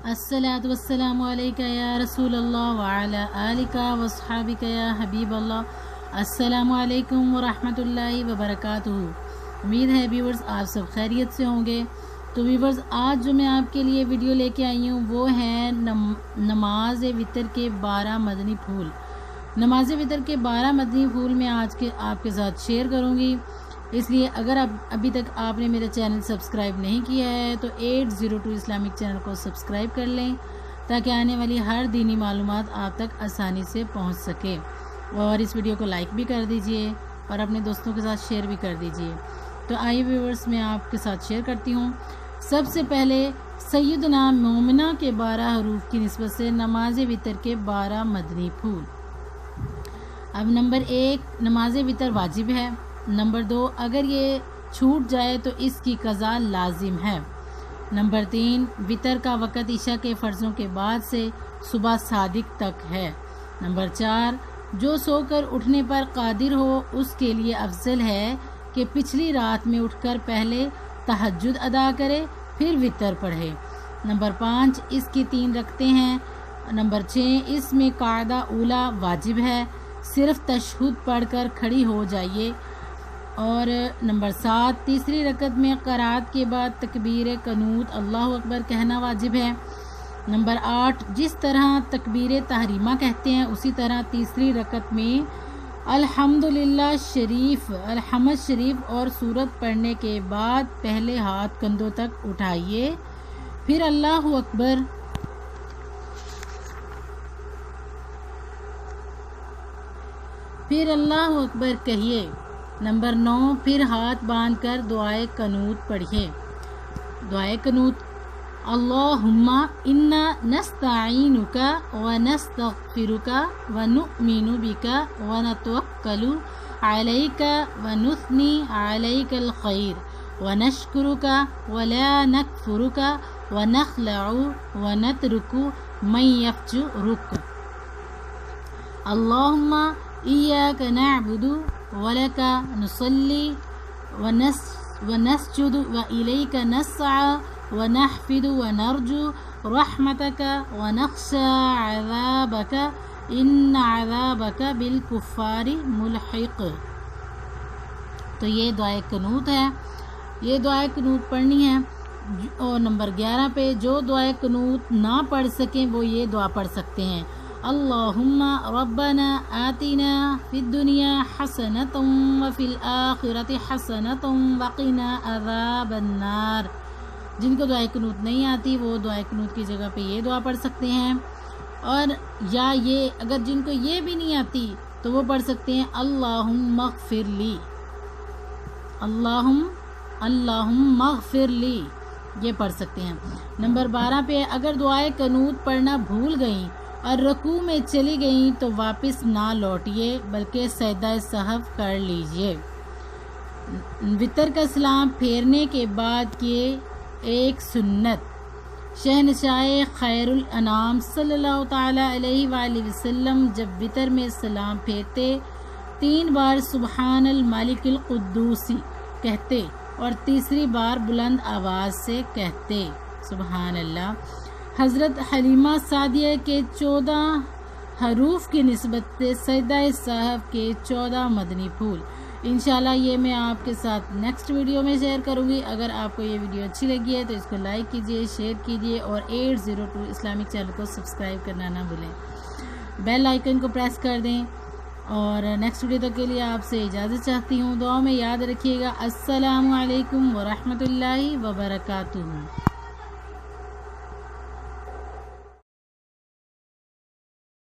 अस्सलातु वस्सलामु अलैका या रसूल अल्लाह व अला आलिका व अस्हाबिका या हबीब अल्लाह। अस्सलामु अलैकुम व रहमतुल्लाहि व बरकातुहू। उम्मीद है व्यूवर्स आप सब खैरियत से होंगे। तो व्यूवर्स आज जो मैं आपके लिए वीडियो लेके आई हूँ वो है नमाज वितर के 12 मदनी फूल। नमाज वितर के 12 मदनी फूल मैं आज के आपके साथ शेयर करूँगी। इसलिए अगर अभी तक आपने मेरा चैनल सब्सक्राइब नहीं किया है तो 802 इस्लामिक चैनल को सब्सक्राइब कर लें ताकि आने वाली हर दीनी मालूमात आप तक आसानी से पहुंच सके। और इस वीडियो को लाइक भी कर दीजिए और अपने दोस्तों के साथ शेयर भी कर दीजिए। तो आइए व्यूअर्स मैं आपके साथ शेयर करती हूँ। सबसे पहले सैयदना मोमिना के 12 हरूफ की निस्बत से नमाज वितर के 12 मदनी फूल। अब नंबर 1, नमाज वितर वाजिब है। नंबर 2, अगर ये छूट जाए तो इसकी कज़ा लाजिम है। नंबर 3, वितर का वक़्त इशा के फ़र्ज़ों के बाद से सुबह सादिक तक है। नंबर 4, जो सोकर उठने पर कादिर हो उसके लिए अफजल है कि पिछली रात में उठकर पहले तहज्जुद अदा करे फिर वितर पढ़े। नंबर 5, इसकी 3 रखते हैं। नंबर 6, इसमें कायदा उला वाजिब है, सिर्फ तशहुद पढ़कर खड़ी हो जाइए। और नंबर 7, तीसरी रकत में क़रात के बाद तकबीर कनूत अल्लाहु अकबर कहना वाजिब है। नंबर 8, जिस तरह तकबीर तहरीमा कहते हैं उसी तरह तीसरी रकत में अल्हम्दुलिल्लाह शरीफ, अलहमद शरीफ और सूरत पढ़ने के बाद पहले हाथ कंधों तक उठाइए, फिर अल्लाहु अकबर, फिर अल्लाहु अकबर कहिए। नंबर 9, फिर हाथ बांधकर दुआए कनूत पढ़िए। दुआए कनूत, अल्लाहुम्मा इन्ना नस्तईनुका व नस्तगफिरुका व नुमिनु बिका व नतवक्कलु अलैका व नुस्नी अलैकल खैर व नशकुरुका व ला नकफुरुका व नखलउ व नतरुकु मन यफजुरुक। अल्लाहुम्मा इय्याका नअबुदु वलका नुसल्ली व नस्जुदु व इलैका नस्आ व नहफिदु व नरजू रहमतका व नख्शा अज़ाबका इन्न अज़ाबका बिल कुफ़ारी मुल्हिक़। तो ये दुआए कनूत है, ये दुआए कनूत पढ़नी है। और नंबर 11 पे जो दुआए कनूत ना पढ़ सकें वो ये दुआ पढ़ सकते हैं। अल्लाहुम्मा रब्बना आतिना फिद दुनिया हसनतुम व फिल आखिरति हसनतुम व क़िना अज़ाबन नार। जिनको दुआए कनूत नहीं आती वो दुआए कनूत की जगह पे ये दुआ पढ़ सकते हैं। और या ये अगर जिनको ये भी नहीं आती तो वो पढ़ सकते हैं अल्लाहुम्मा ग़फ़िरली, अल्लाहुम्मा ग़फ़िरली, ये पढ़ सकते हैं। नंबर 12 पे अगर दुआए कनूत पढ़ना भूल गई और रकू में चली गई तो वापस ना लौटिए बल्कि सजदा सहव कर लीजिए। वितर का सलाम फेरने के बाद किए एक सुन्नत। शहनशाह खैरुल अनाम सल्लल्लाहु ताला अलैहि वसल्लम जब वितर में सलाम फेरते 3 बार सुबहानल मालिकिल कुद्दूसी कहते और तीसरी बार बुलंद आवाज़ से कहते सुबहान अल्लाह। हज़रत हलीमा सादिया के 14 हरूफ की निस्बत से सजदा साहब के 14 मदनी फूल। इंशाल्लाह ये मैं आपके साथ नेक्स्ट वीडियो में शेयर करूँगी। अगर आपको ये वीडियो अच्छी लगी है तो इसको लाइक कीजिए, शेयर कीजिए और 802 इस्लामिक चैनल को सब्सक्राइब करना ना भूलें। बेल आइकन को प्रेस कर दें। और नेक्स्ट वीडियो तक के लिए आपसे इजाज़त चाहती हूँ। दुआ में याद रखिएगा। अस्सलामु अलैकुम व रहमतुल्लाहि व बरकातुहू।